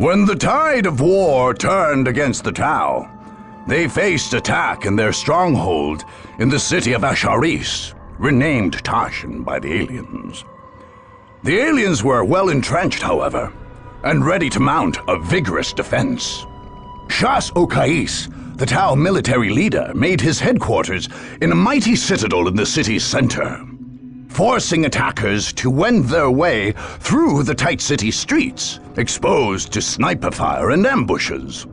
When the tide of war turned against the Tau, they faced attack in their stronghold in the city of Asharis, renamed tash'n by the aliens. The aliens were well entrenched, however, and ready to mount a vigorous defense. Shas Okais, the Tau military leader, made his headquarters in a mighty citadel in the city's center, forcing attackers to wend their way through the tight city streets, exposed to sniper fire and ambushes.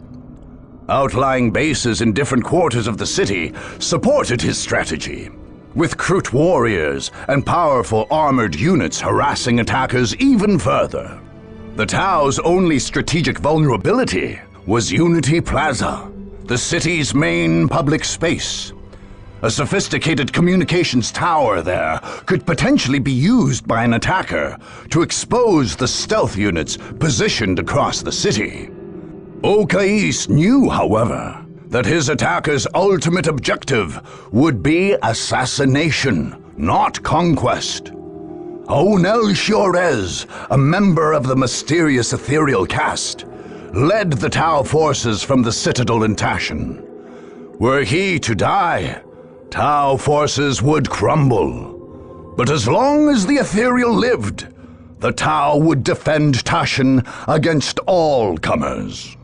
Outlying bases in different quarters of the city supported his strategy, with Krut warriors and powerful armored units harassing attackers even further. The Tau's only strategic vulnerability was Unity Plaza, the city's main public space. A sophisticated communications tower there could potentially be used by an attacker to expose the stealth units positioned across the city. Okais knew, however, that his attacker's ultimate objective would be assassination, not conquest. Onel Shiorez, a member of the mysterious ethereal caste, led the Tau forces from the citadel in tash'n. Were he to die, Tau forces would crumble. But as long as the ethereal lived, the Tau would defend tash'n against all comers.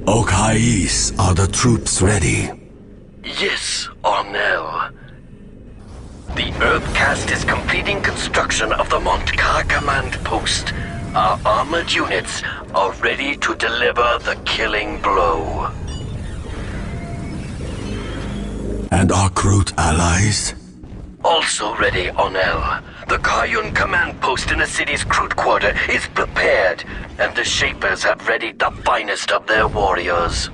Okais, are the troops ready? Yes, Ornell. The Herb Caste is completing construction of the Montkar command post. Our armored units are ready to deliver the killing blow. And our Krut allies? Also ready, Ornell. The Kayun command post in the city's Krut quarter is prepared, and the Shapers have readied the finest of their warriors.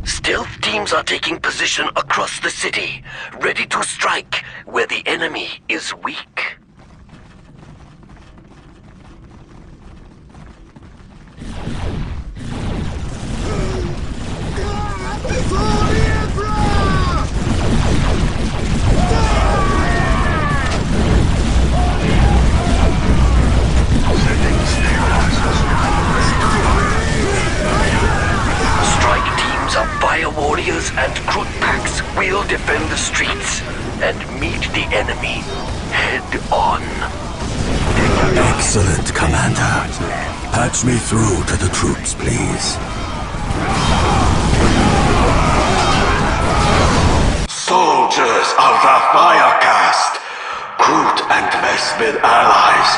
Stealth teams are taking position across the city, ready to strike where the enemy is weak. Strike teams of fire warriors and Krut packs will defend the streets and meet the enemy head on. Excellent, Commander. Patch me through to the troops, please. Soldiers of the Fire Caste, Krut and Vespid allies,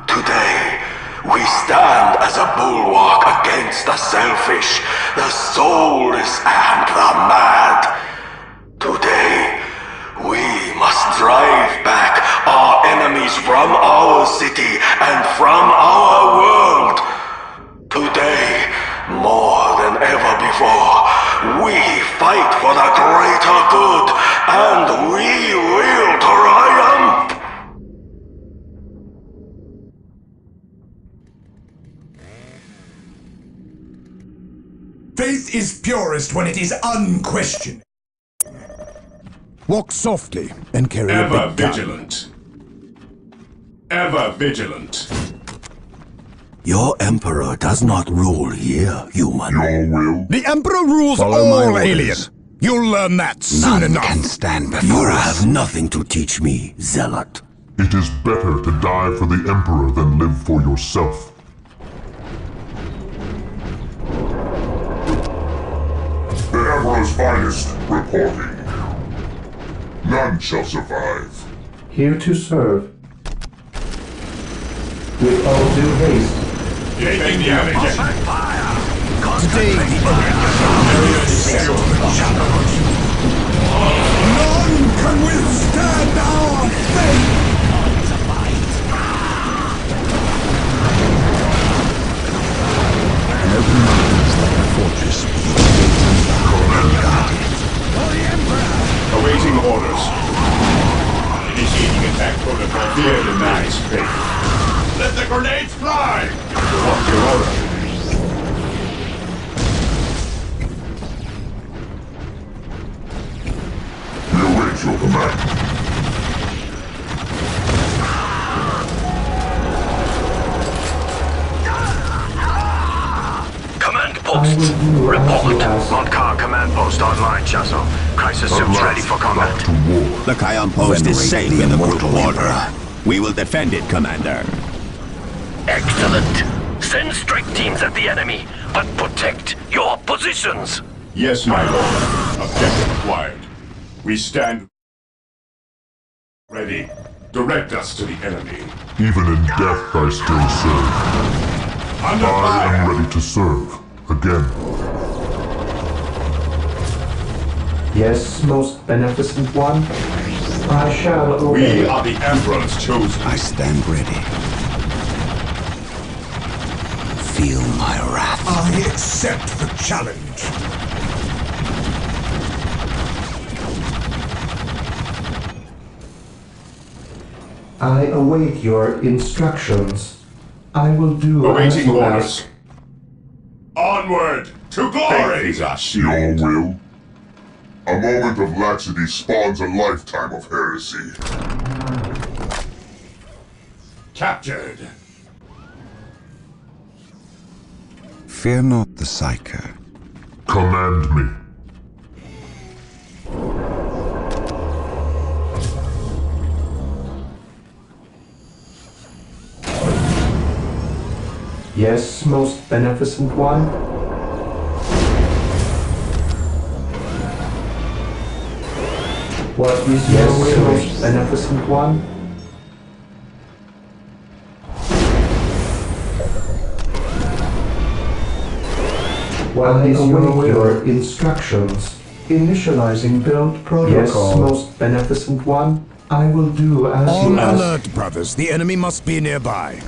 today we stand as a bulwark against the selfish, the soulless, and the mad. Today, we must drive back our enemies from our city and from our world. Today, more than ever before, we fight for the greater good, and we will triumph! Faith is purest when it is unquestioned. Walk softly and carry a big gun. Ever vigilant. Ever vigilant. Your Emperor does not rule here, human. Your will? The Emperor rules all aliens. You'll learn that soon enough. None can stand before us. You have nothing to teach me, Zealot. It is better to die for the Emperor than live for yourself. The Emperor's finest reporting. None shall survive. Here to serve. With all due haste. Taking damage. Today, None can withstand our fate! an open mountain is like a fortress with gates and Fear denies faith. Let the grenades fly! What's your order? We await your command. Command posts, report. Montcar command post online, Chasso. Crisis suits ready for combat. The Kion post is safe in the brutal water. We will defend it, Commander. Excellent. Send strike teams at the enemy, but protect your positions. Yes, my lord. Objective acquired. We stand ready. Direct us to the enemy. Even in death I still serve. Under I fire! am ready to serve. Again. Yes, most beneficent one. I shall obey. We are the Emperor's chosen. I stand ready. Feel my wrath. I accept the challenge. I await your instructions. I will do as Awaiting you orders. ask. Onward to glory! Faith is our Your shield. will? A moment of laxity spawns a lifetime of heresy. Captured. Fear not the Psyker. Command me. Yes, most beneficent one. What is your will, most beneficent one? What is your instructions? Initializing build protocol. Yes, most beneficent one. I will do as On you ask. alert, brothers. The enemy must be nearby.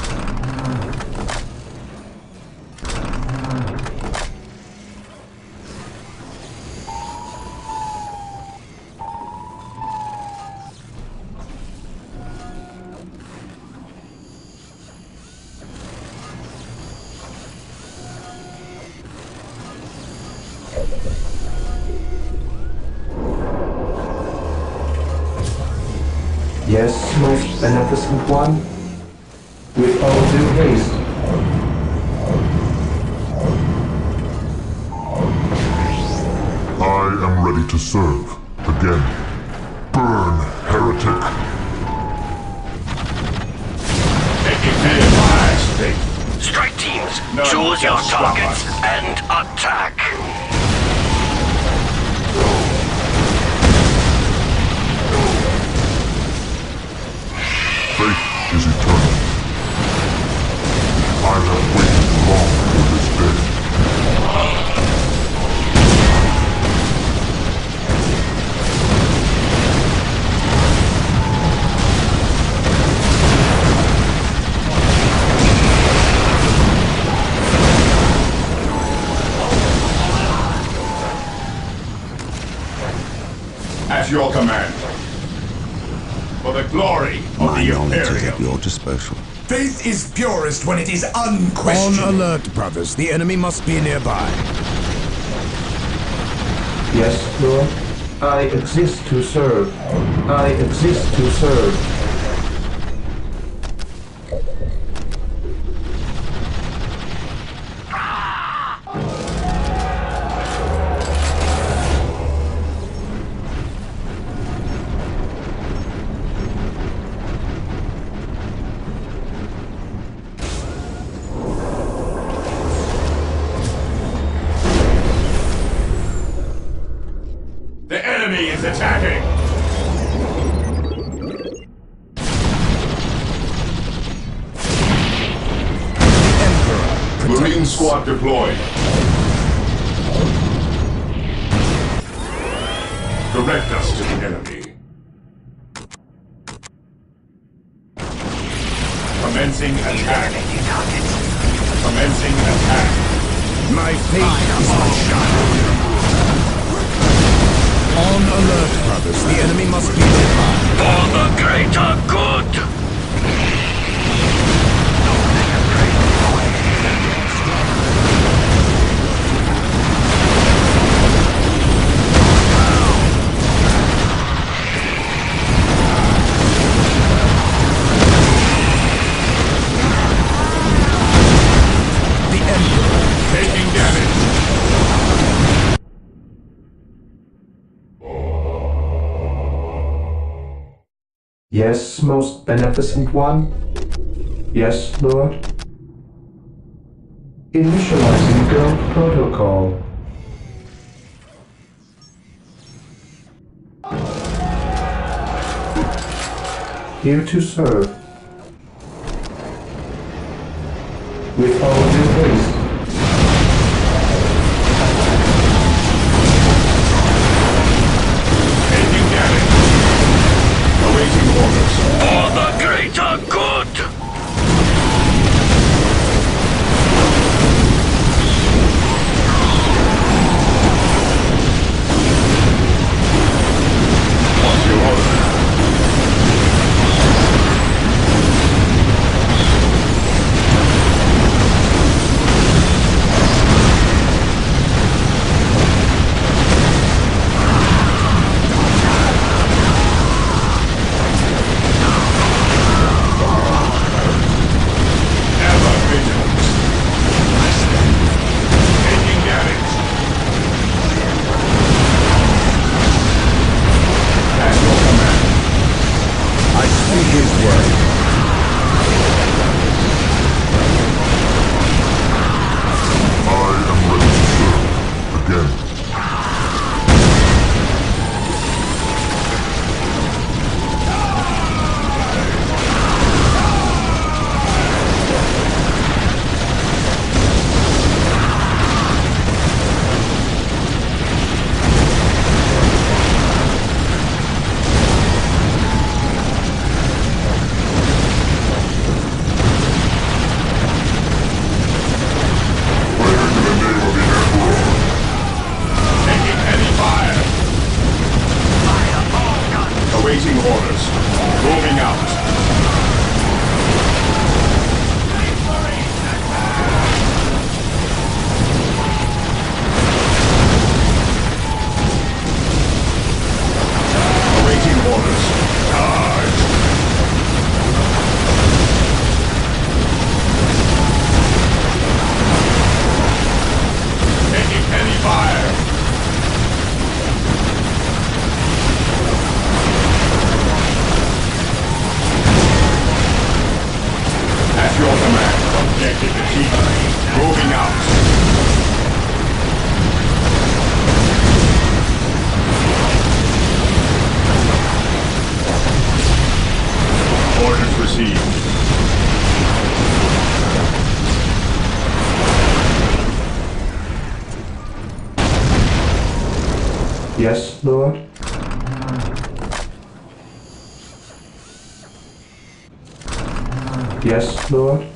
Yes, most beneficent one. With all due haste. I am ready to serve. Again. Burn, heretic. Strike teams, None choose your shall stop targets us. and attack. Faith is eternal. I have waited long for this day. At your command. For the glory of My the knowledge is Imperium. at your disposal. Faith is purest when it is unquestioned. On alert, brothers. The enemy must be nearby. Yes, Lord. I exist to serve. I exist to serve. The enemy is attacking! Marine squad deployed. Direct us to the enemy. Commencing attack. Commencing attack. My fate is my shadow. On alert, brothers. The enemy must be nearby. For the greater good! Yes, most beneficent one. Yes, Lord. Initializing build protocol. Here to serve. With all due haste. Taking damage. Awaiting orders. For the greater good! What's your order? Ever vigilant. Taking damage. At your command. I speak his word. I am ready to serve. Again. Taking heavy fire. Awaiting orders. Moving out. Awaiting orders. Charge. Taking heavy fire. At your command. Objective achieved. Moving out. Orders received. Yes, Lord. Yes, Lord.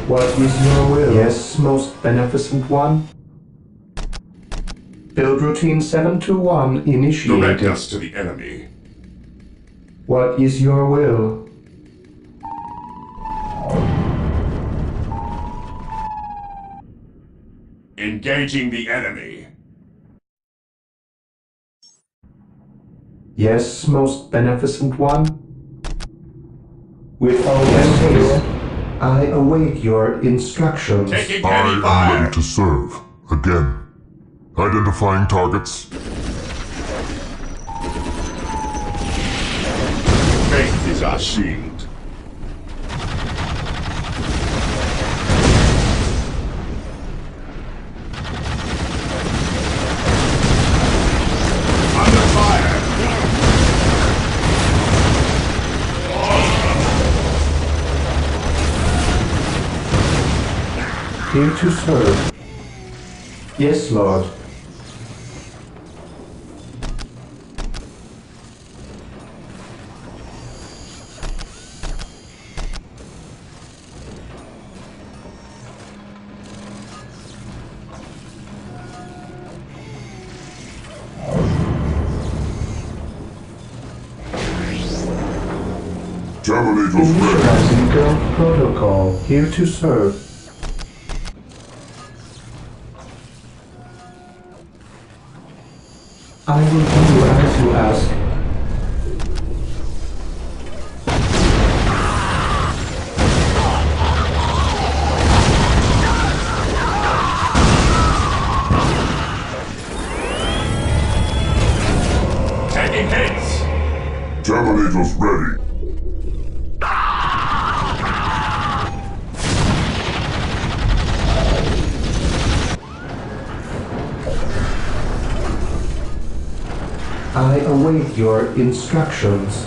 What is your will? Yes, most beneficent one. Build routine 721 initiated. Direct us to the enemy. What is your will? Engaging the enemy. Yes, most beneficent one. With all haste, I await your instructions. Taking I heavy am fire. ready to serve. Again. Identifying targets. Faith is our shield. Under fire. Here to serve. Yes, Lord. Terminators ready. Initializing build protocol. Here to serve. I will do as you ask. Soldiers ready. I await your instructions.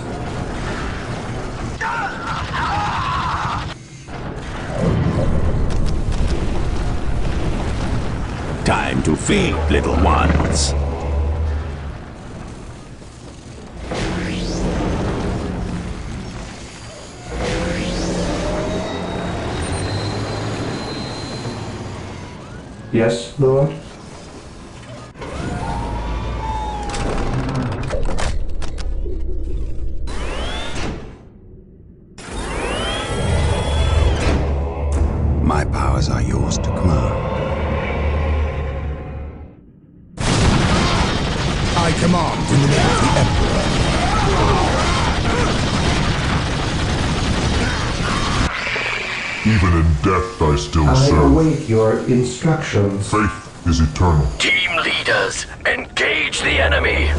Time to feed, little ones. Yes, Lord? My powers are yours to command. I command in the name of the Emperor. Even in death I still I serve. await your instructions. Faith is eternal. Team leaders, engage the enemy!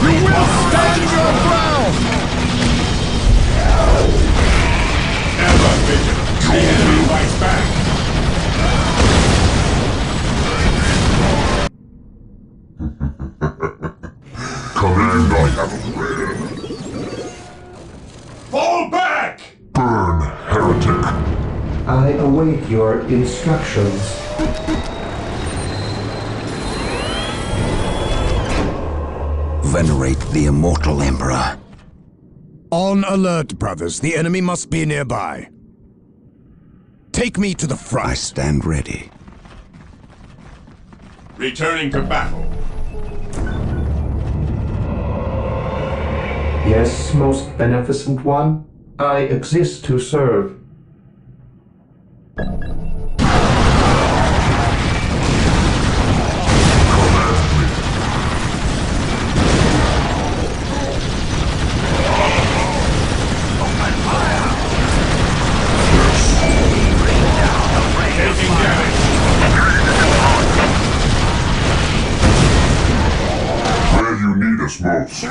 You will stand your ground! Ever vigilant. The enemy fights back. Command I have Fall back! burn, heretic. I await your instructions. Venerate the immortal Emperor. On alert, brothers. The enemy must be nearby. Take me to the I front. stand ready. Returning to battle. Yes, most beneficent one. I exist to serve. Taking damage. Where you need us most.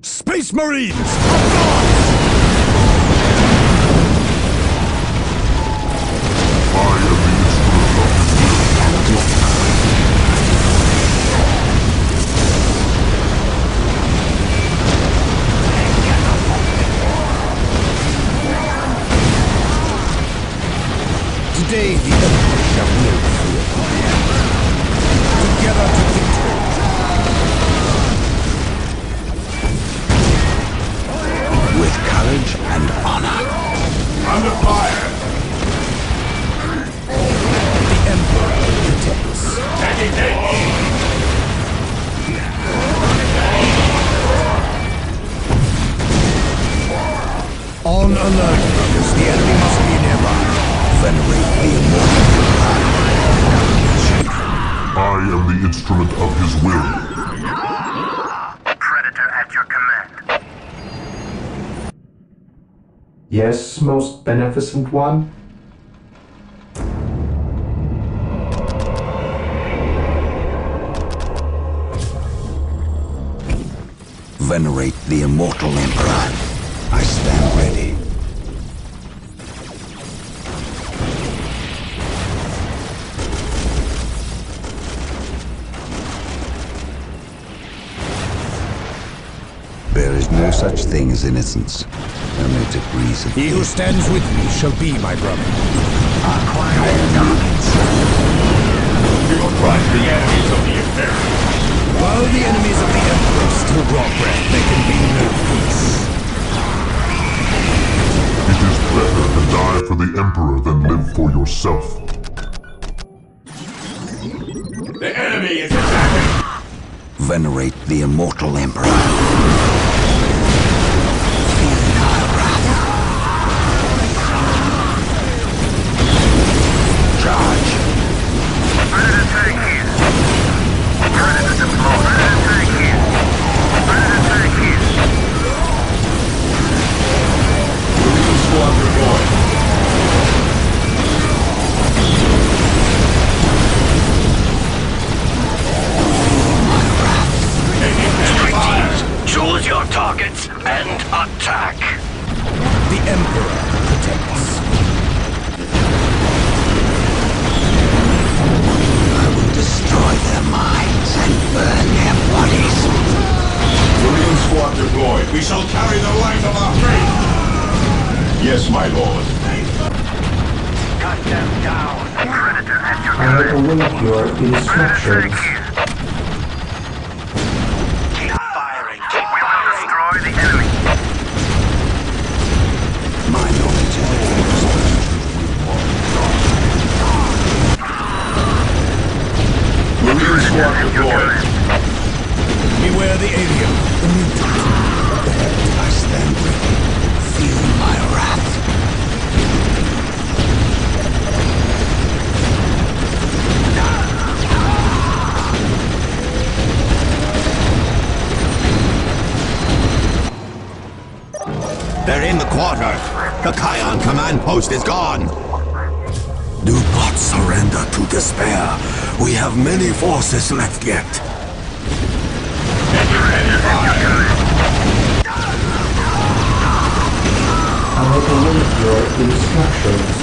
Space Marines! Today the Emperor shall live free. Together to victory. With courage and honor. Under fire. The Emperor protects. Taking aim. On alert, brothers. The enemy must be nearby. Venerate the immortal I am the instrument of his will. Predator at your command. Yes, most beneficent one. Venerate the immortal Emperor. I stand ready. There is no such thing as innocence, only degrees of He who stands with me shall be my brother. acquired targets. We will crush the enemies of the Imperium. While the enemies of the Emperor still draw breath, there can be no peace. It is better to die for the Emperor than live for yourself. The enemy is attacking! Venerate the immortal Emperor. Charge! Predator tank here. Predator deployed. Predator tank here. Predator tank here. Marine squad deployed. Choose your targets and attack. The Emperor protects. I will destroy their minds and burn their bodies. Marine squad deployed. We shall carry the light of our faith. Yes, my lord. Cut them down. Predator at your I await your instructions. Keep firing. We will destroy the enemy. My knowledge of Marine squad deployed. Beware the alien, the mutant. I stand ready. Feel my wrath. They're in the quarter. The Kion command post is gone. Do not surrender to despair. We have many forces left yet. I await your instructions.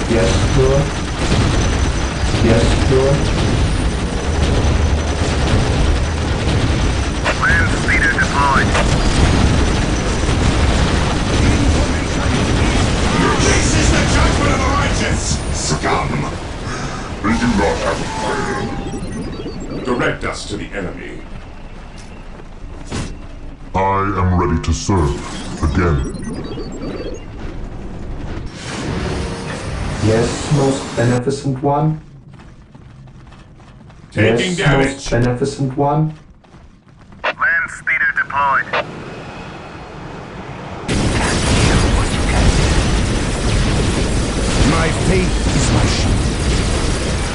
Yes, Lord. Yes, Lord. Land speeder deployed. This is the judgment of the righteous! Scum! They do not have a plan. Direct us to the enemy. I am ready to serve. Again. Yes, most beneficent one. Taking Yes, damage. most beneficent one. Land speeder deployed. My faith is my shield.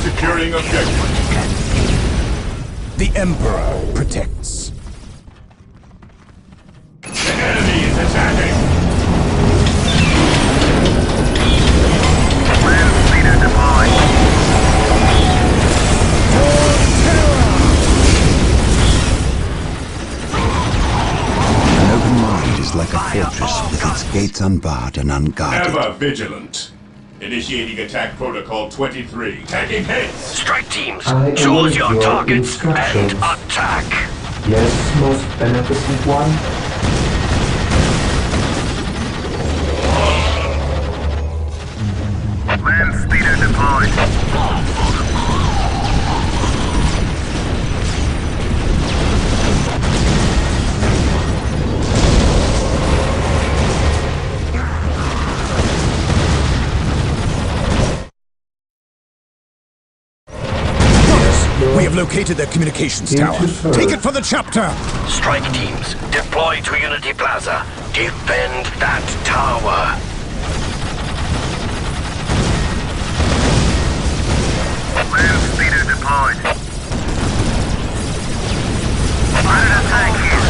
Securing objective. The Emperor protects. The enemy is attacking. Land speeder deployed. An open mind is like a fortress with its gates unbarred and unguarded. Ever vigilant. Initiating attack protocol 23. Taking hits. Strike teams, I choose await your your targets instructions. and attack. Yes, most beneficent one. Land speeder deployed. We have located their communications tower. Take it for the chapter! Strike teams, deploy to Unity Plaza. Defend that tower. Land speeder deployed. Predator tank here.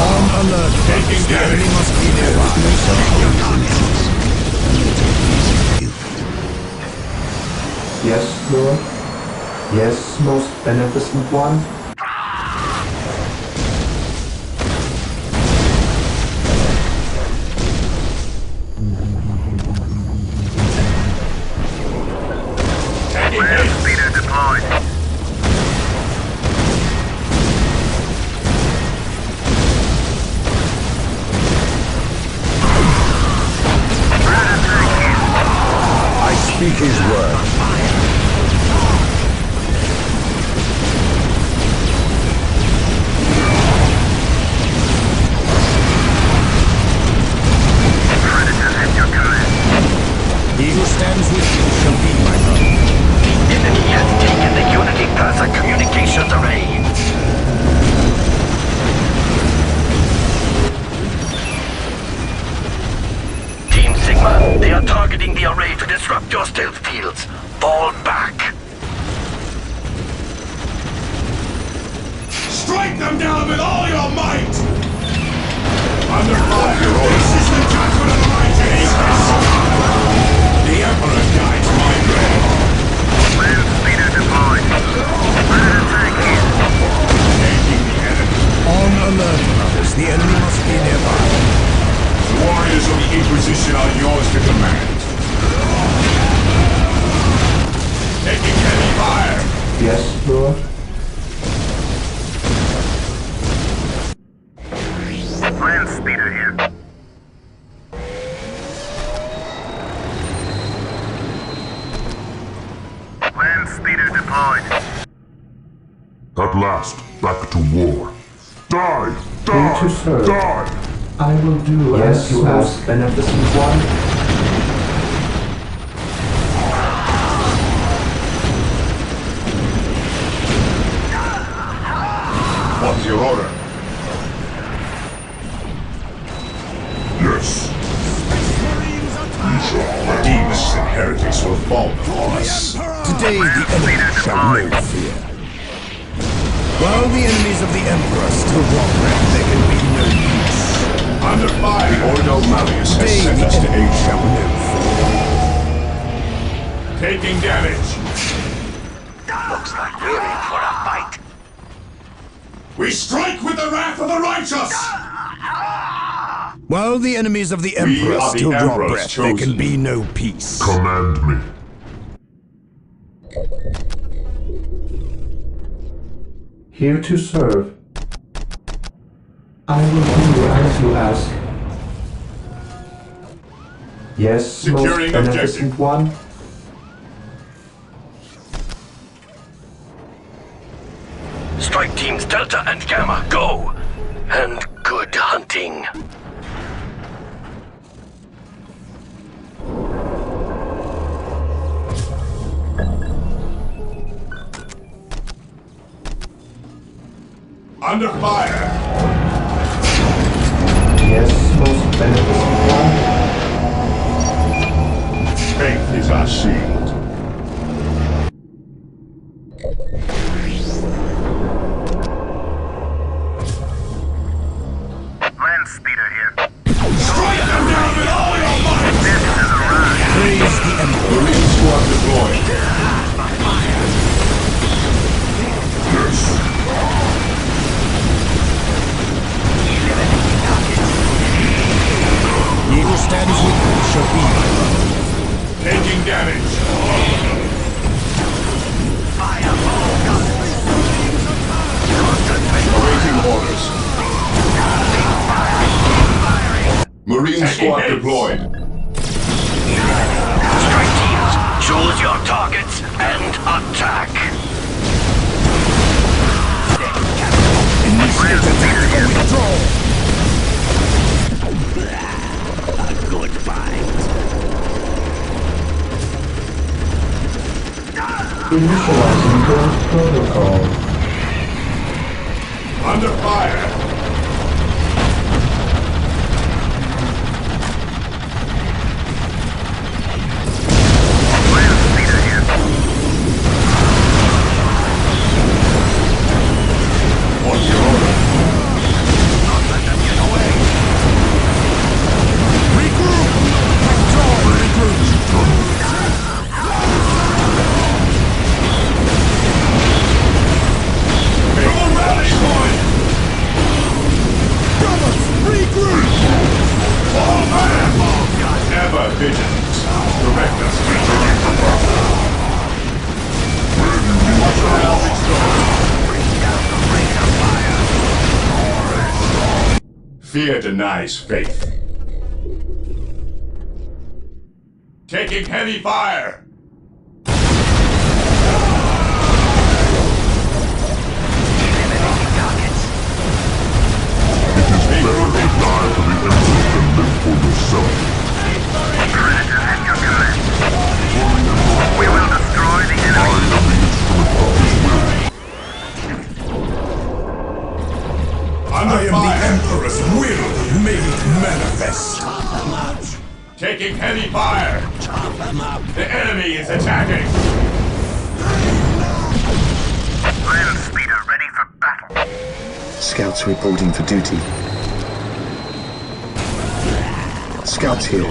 On alert. Taking The enemy damage. must be nearby. Yes, Lord. Yes, most beneficent one. Taking Land hits. speeder deployed. Predator tank here. I speak his word. Strike them down with all your might! Under fire! This is the judgment of the mighty! The Emperor guides my brain! Land speeder deployed. Predator tank here. Taking the enemy. On alert, brothers. The enemy must be nearby. The warriors of the Inquisition are yours to command. Taking heavy fire! Yes, Lord. Land speeder here. Land speeder deployed. At last, back to war. Die! Here to Die! serve. Die! I will do as you ask, beneficent one. What's your order? Yes. Demons and heretics will fall before us. Today the enemy shall know fear. While the enemies of the Emperor still walk around, there can be no peace. Under fire! The Ordo Malleus has Today sent the us to enemy aid shall you. know fear. Taking damage. Looks like we're in for a fight. We strike with the wrath of the righteous! While the enemies of the We Emperor are the still draw Emperor's breath, there chosen. can be no peace. Command me. Here to serve. I will do as you ask. Yes, Securing most beneficent objective. one. Strike teams Delta and Gamma, go! And good hunting. Under fire! Yes, most beneficent one. Faith is our shield. Land speeder here. Strike them down with all your might! This is a ride. Praise the Emperor. Marine squad deployed. Yes. He who stands with me shall be my brother. Taking damage. Awaiting orders. Marine squad deployed. Strike teams, choose your targets and attack. Initiate tactical withdrawal. A good fight. Initializing build protocol. Under fire. Land speeder here. What's your order? Not let them get away. Regroup! Withdraw, recruit! Make a rally point! Brothers, regroup! All fire! Ever vigilant. Direct us to the Fear denies faith. Taking heavy fire! Better to die for the Emperor than live for yourself. Predators at your command. We will destroy the I enemy. am the instrument of his will. Under I am fire! the Emperor's will made manifest. Taking heavy fire! The enemy is attacking! Land speeder ready for battle. Scouts reporting for duty. Scouts here.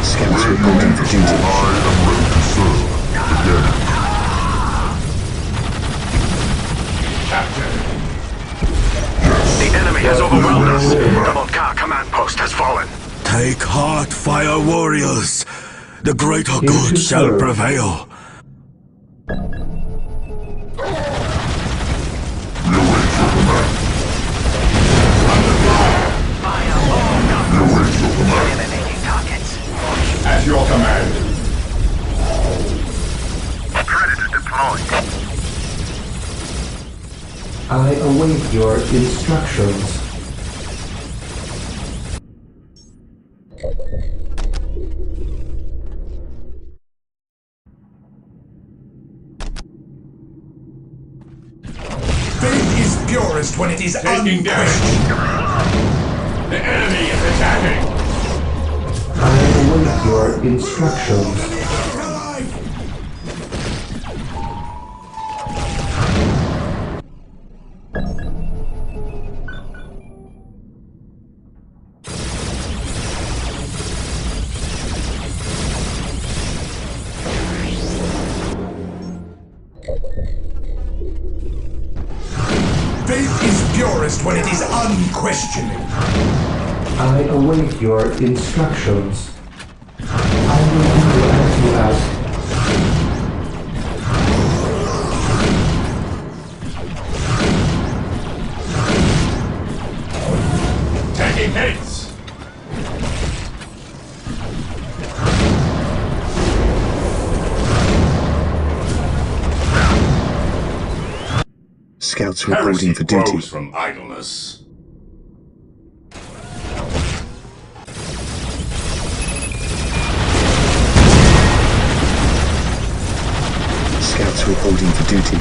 Scouts reporting for duty. I am ready to serve. Again. Captain. The enemy has overwhelmed us. The Volkar command post has fallen. Take heart, fire warriors! The greater good shall prevail. At your command. Predator deployed. I await your instructions. Faith is purest when it is unquestioned. The enemy is attacking. I await your instructions. Faith is purest when it is unquestioning. I await your instructions. I will do as you ask. Taking hits. Scouts reporting for duty. Grows from idleness. Scouts reporting for duty.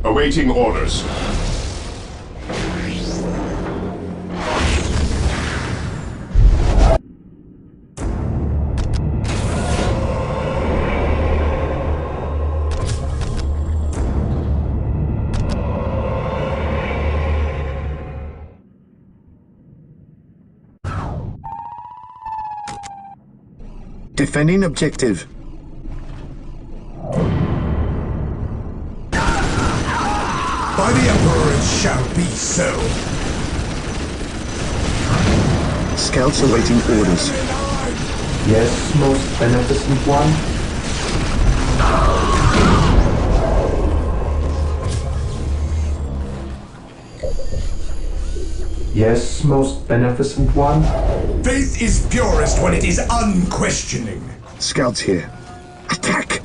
Awaiting orders. Defending objective. By the Emperor it shall be so. Scouts awaiting orders. Yes, most beneficent one. Yes, most beneficent one. Faith is purest when it is unquestioning. Scouts here. Attack!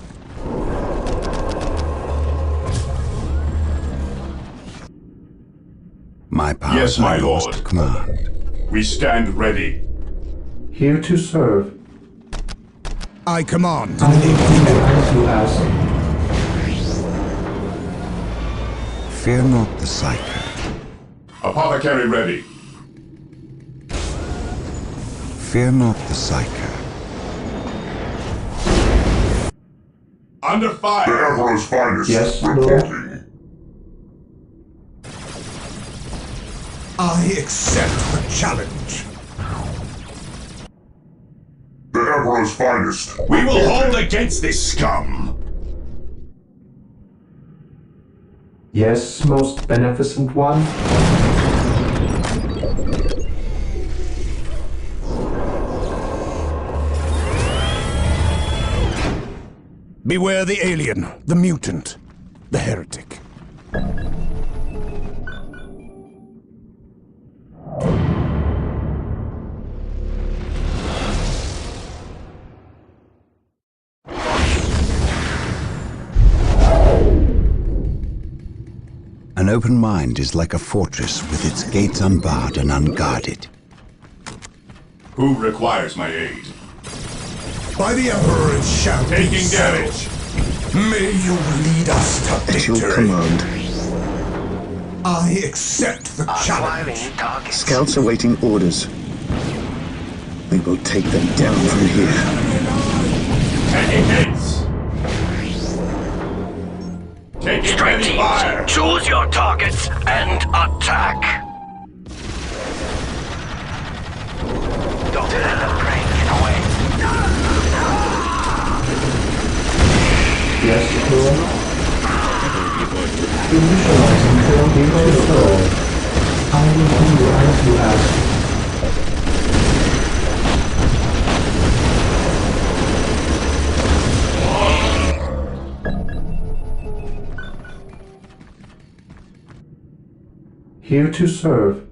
My powers Yes, my are yours lord. to command. We stand ready. Here to serve. I command. I will do as you ask. Fear not the Psyker. Apothecary ready. Fear not the Psyker. Under The fire. Emperor's finest. Yes, Lord. reporting. I accept the challenge. The Emperor's finest. We will hold against this scum. Yes, most beneficent one. Beware the alien, the mutant, the heretic. An open mind is like a fortress with its gates unbarred and unguarded. Who requires my aid? By the Emperor it shall be taking damage. May you lead us to At your victory. command. I accept the challenge. Scouts awaiting orders. We will take them down from here. Taking hits! Taking Strike heavy teams, fire! choose your targets and attack! Don't let the train get away. Yes, sir. Initializing building control. I will do as you ask. Here to serve.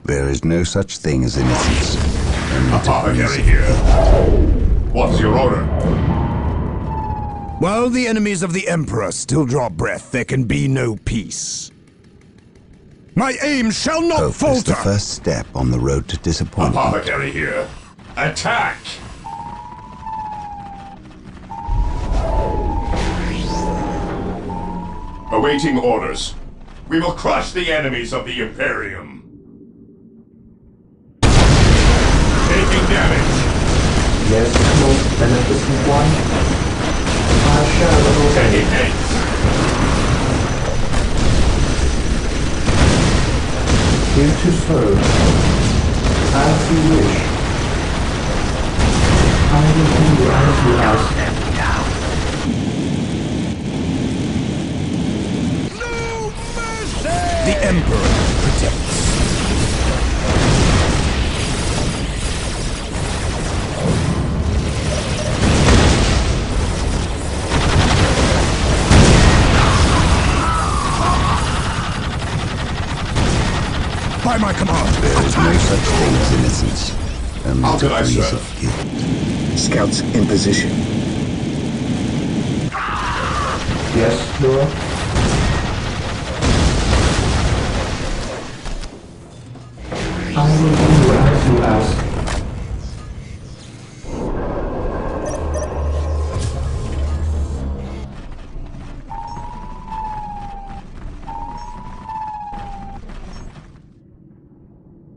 There is no such thing as innocence. Apothecary here. What's your order? While the enemies of the Emperor still draw breath, there can be no peace. My aim shall not Hope is falter! the first step on the road to disappointment. Apothecary here. Attack! Awaiting orders. We will crush the enemies of the Imperium. Taking damage. Yes, most beneficent one. I shall obey. Taking hits. Here to serve. As you wish. I will do as you ask. The Emperor protects. By my command, There is no such thing as innocence. How Only can I degrees serve? of guilt. Scouts in position. Yes, Lord. I will do as you ask.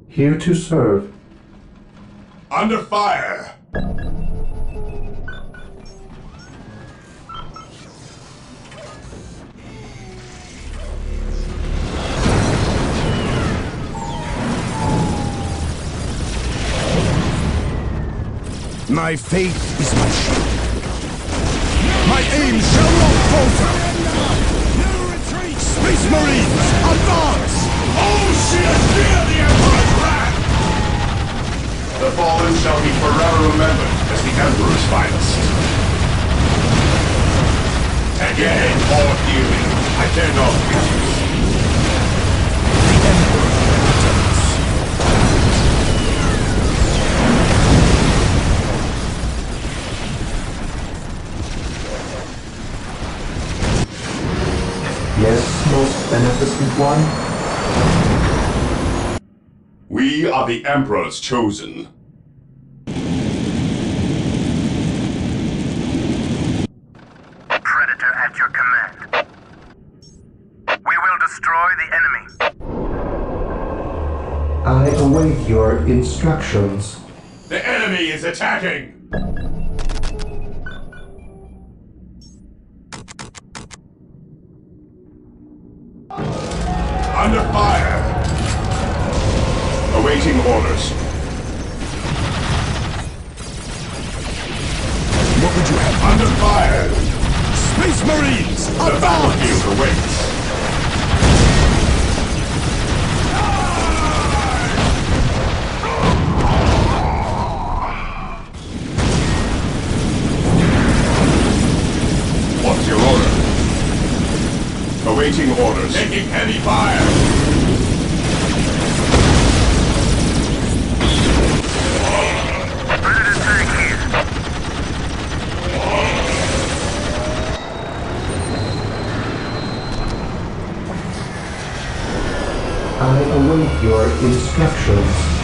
Here to serve. Under fire. My faith is my shield. My aim shall not falter! No retreat! Space Marines, advance! Oh shit! Fear the Emperor's wrath! The fallen shall be forever remembered as the Emperor's finest. Again, all healing. I cannot refuse. The Emperor protects. Yes, most beneficent one. We are the Emperor's chosen. Predator at your command. We will destroy the enemy. I await your instructions. The enemy is attacking! Under fire! Awaiting orders. What would you have? Under fire! Space Marines, The advance! battlefield awaits. What's your order? Awaiting orders. Taking heavy fire. Predator tank here. I await your instructions.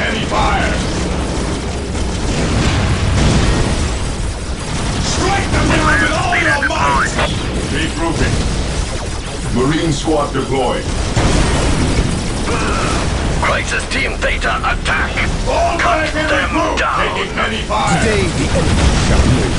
Heavy fire! Strike them down with all your might! Regrouping. Marine squad deployed. Crisis Team Theta, attack! All Cut them down! Taking heavy fire! Today the enemy shall live.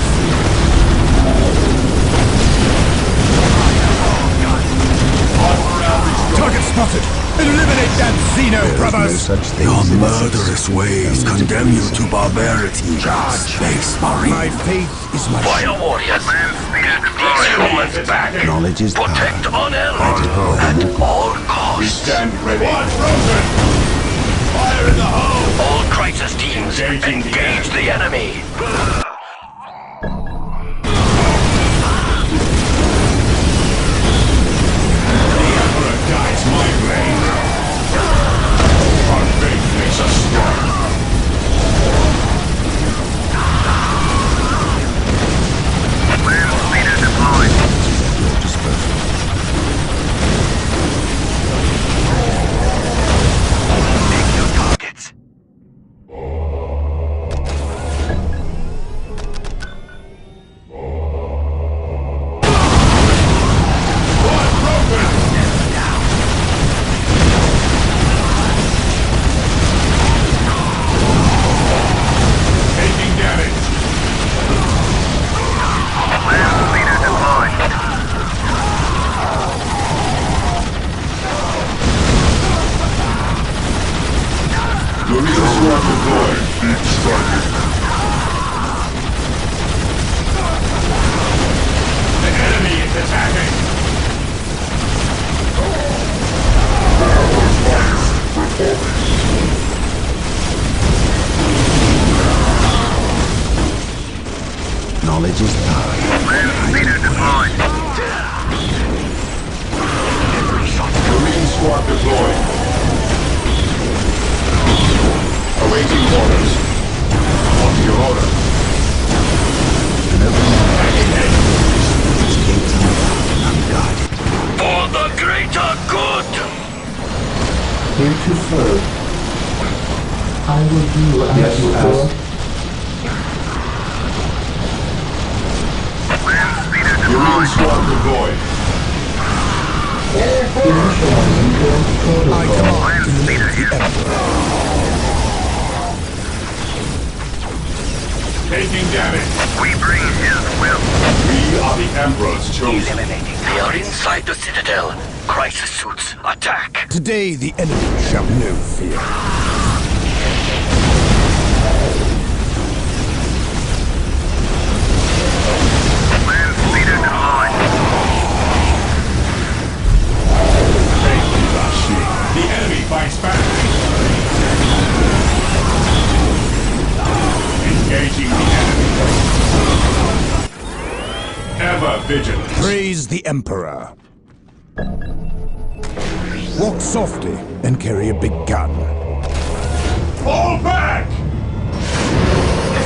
Target spotted! Eliminate that Xeno, brothers! No such thing. Your murderous ways condemn you to barbarity. Space Marine. My faith is my Fire warriors! Get these humans back! Knowledge is Protect power. Onel at all We costs! stand ready. Squad frozen! Fire in the hole! All crisis teams, Engaging the engage the enemy! The Emperor guides my blade. Our faith makes us strong. Land speeder deployed. Take your targets! Taking damage. Land speeder deployed. Marine squad deployed. The enemy is attacking. Knowledge is power. Land speeder deployed. Marine squad deployed. Awaiting orders. On your order. Unguarded. For the greater good! Here to serve. I will do as you ask. Land speeder Marine deployed. squad deployed. Initializing build I protocol. command Land to speeder live the here. Emperor. Taking damage. We bring his will. We are the Emperor's chosen. They are inside the Citadel. Crisis suits, attack! Today the enemy shall know fear. Land speeder deployed. Thank you, tash'n. The enemy fights back. Engaging the enemy. Ever vigilant. Praise the Emperor. Walk softly and carry a big gun. Fall back!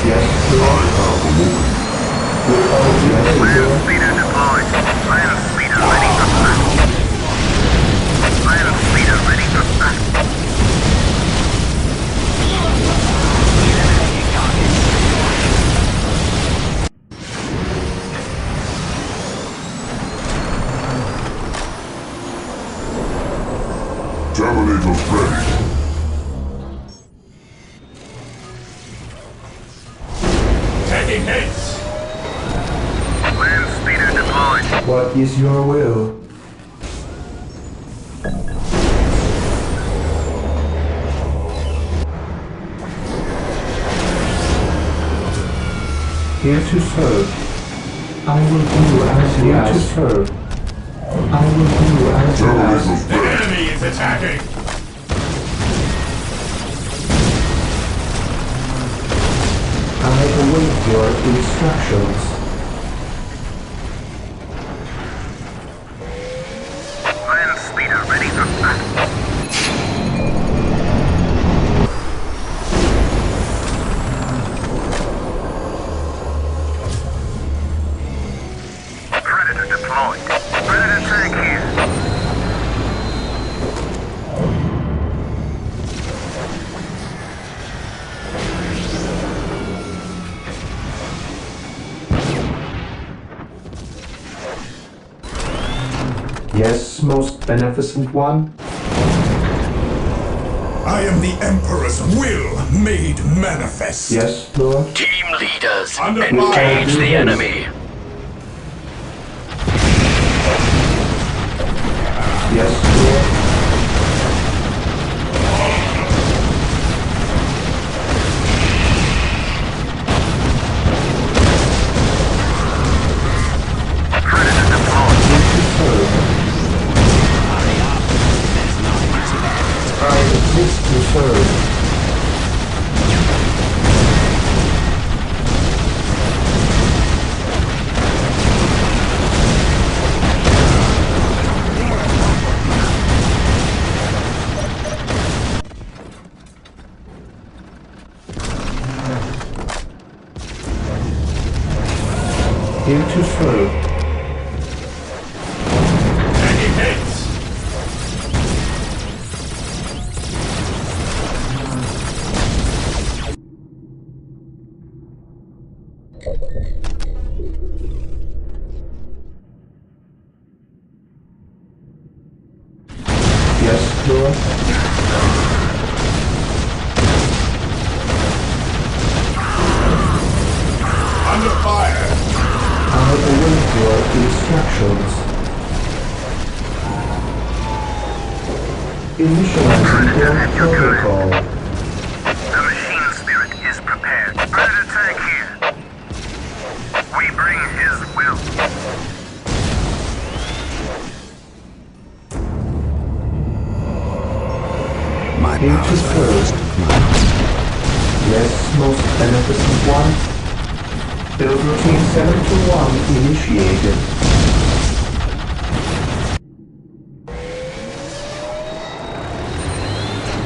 Yes, sir. With all the Land necessary. speeder deployed. Land speeder ready for battle. Land speeder ready for battle. Terminators ready. Taking hits. Land speeder deployed. What is your will? Here to serve. I will do as you ask. Here to serve. I will do as you ask. The enemy is attacking. I await your instructions. Land speeder ready for battle. Predator deployed. Predator tank here. Yes, most beneficent one. I am the Emperor's will made manifest. Yes, Lord. Team leaders, Under engage fire. the enemy. Yes, Lord. I exist to serve. Here to serve. Taking hits. Yes, Lord. Under fire. I await your instructions. Initializing build protocol. The machine spirit is prepared. Under attack here. We bring his will. My Here to powers are close serve. to mine. Yes, most beneficent one. Build routine 7-1 initiated.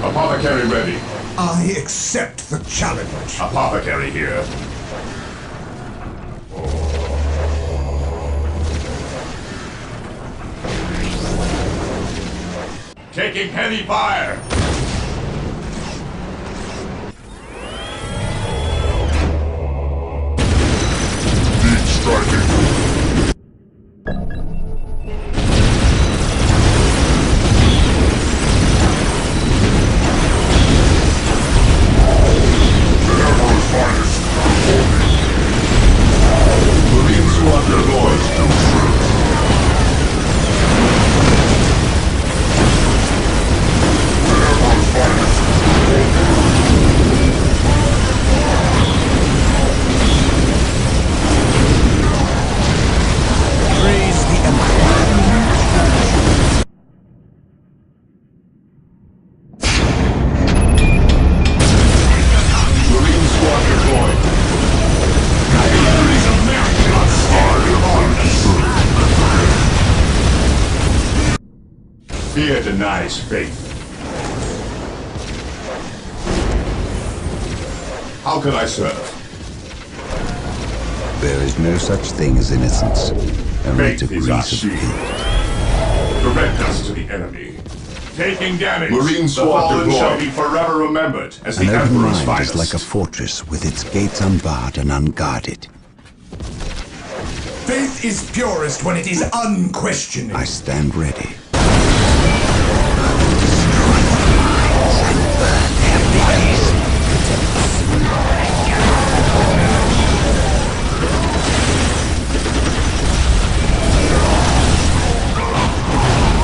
Apothecary ready. I accept the challenge. Apothecary here. Taking heavy fire. Deep striking. The Emperor's finest. Marine squad deployed. The Emperor's finest. Praise the Emperor. Marine squad deployed. Enemies of man cannot stand before us. Fear denies faith. How can I serve? There is no such thing as innocence. Only Faith is degrees our of shield. guilt. Direct us to the enemy. Taking damage. Marine the squad fallen deployed. shall be forever remembered as the An open Emperor's mind finest. is like a fortress with its gates unbarred and unguarded. Faith is purest when it is unquestioning. I stand ready.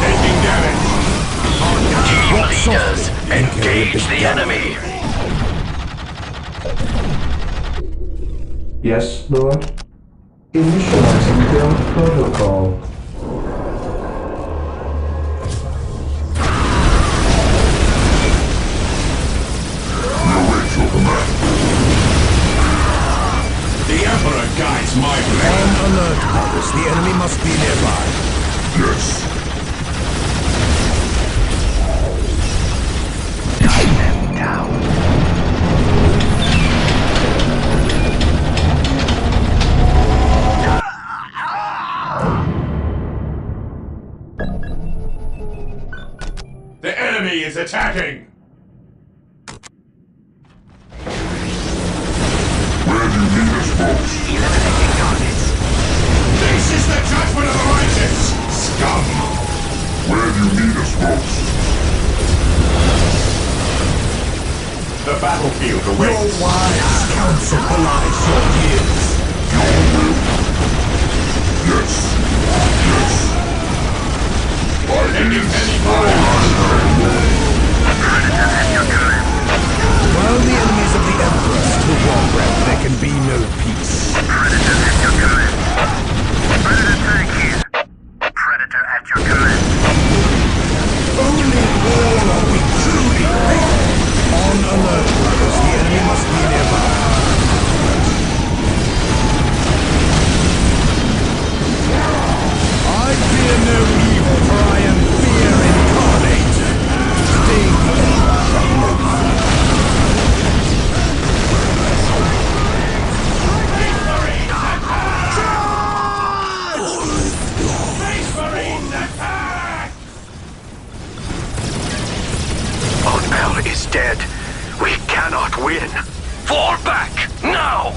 Taking damage. Team leaders, engage the enemy. Yes, Lord. Initializing build protocol. We await your command. The Emperor guides my On plan. alert, brothers. The enemy must be nearby. Yes. Tie them down. The enemy is attacking. Where do you need us most? This is the judgment of the righteous, scum! you need us most. The battlefield awaits. Your wise counsel belies your years. Your will? Yes. Yes. By his While the enemies of the Emperor still walk around, there can be no peace. Predator at your command. Predator tank here. Predator at your command. Only war are we truly ready. On alert, brothers. The enemy must be nearby. I fear no evil, for I am fear incarnate. Stay here from no fear. Onel is dead. We cannot win. Fall back, now!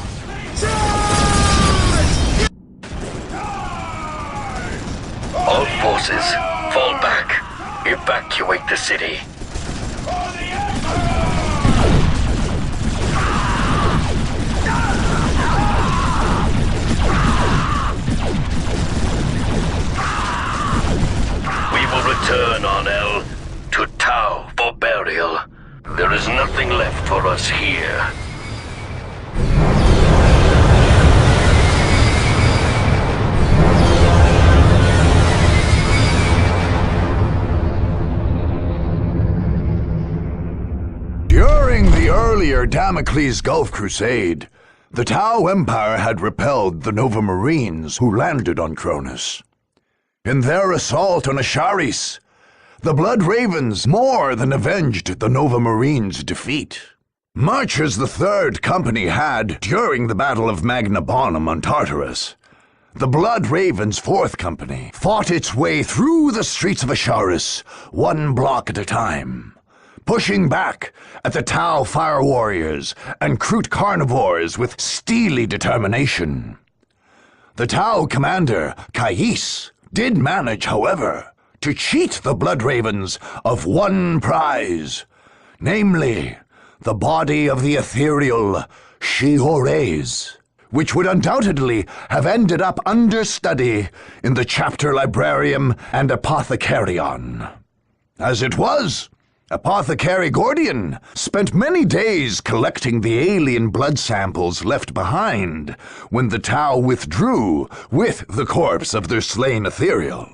All forces, fall back. Evacuate the city. We will return, Onel, to Tau for burial. There is nothing left for us here. During the earlier Damocles Gulf Crusade, the Tau Empire had repelled the Nova Marines who landed on Cronus. In their assault on Asharis, the Blood Ravens more than avenged the Nova Marines' defeat. Much as the Third Company had during the Battle of Magna Bonum on Tartarus, the Blood Ravens' Fourth Company fought its way through the streets of Asharis, one block at a time, pushing back at the Tau Fire Warriors and Kroot Carnivores with steely determination. The Tau commander, Kais, did manage, however, to cheat the Blood Ravens of one prize, namely, the body of the ethereal She-Horez, which would undoubtedly have ended up understudy in the Chapter Librarium and Apothecarion. As it was, Apothecary Gordian spent many days collecting the alien blood samples left behind when the Tau withdrew with the corpse of their slain ethereal.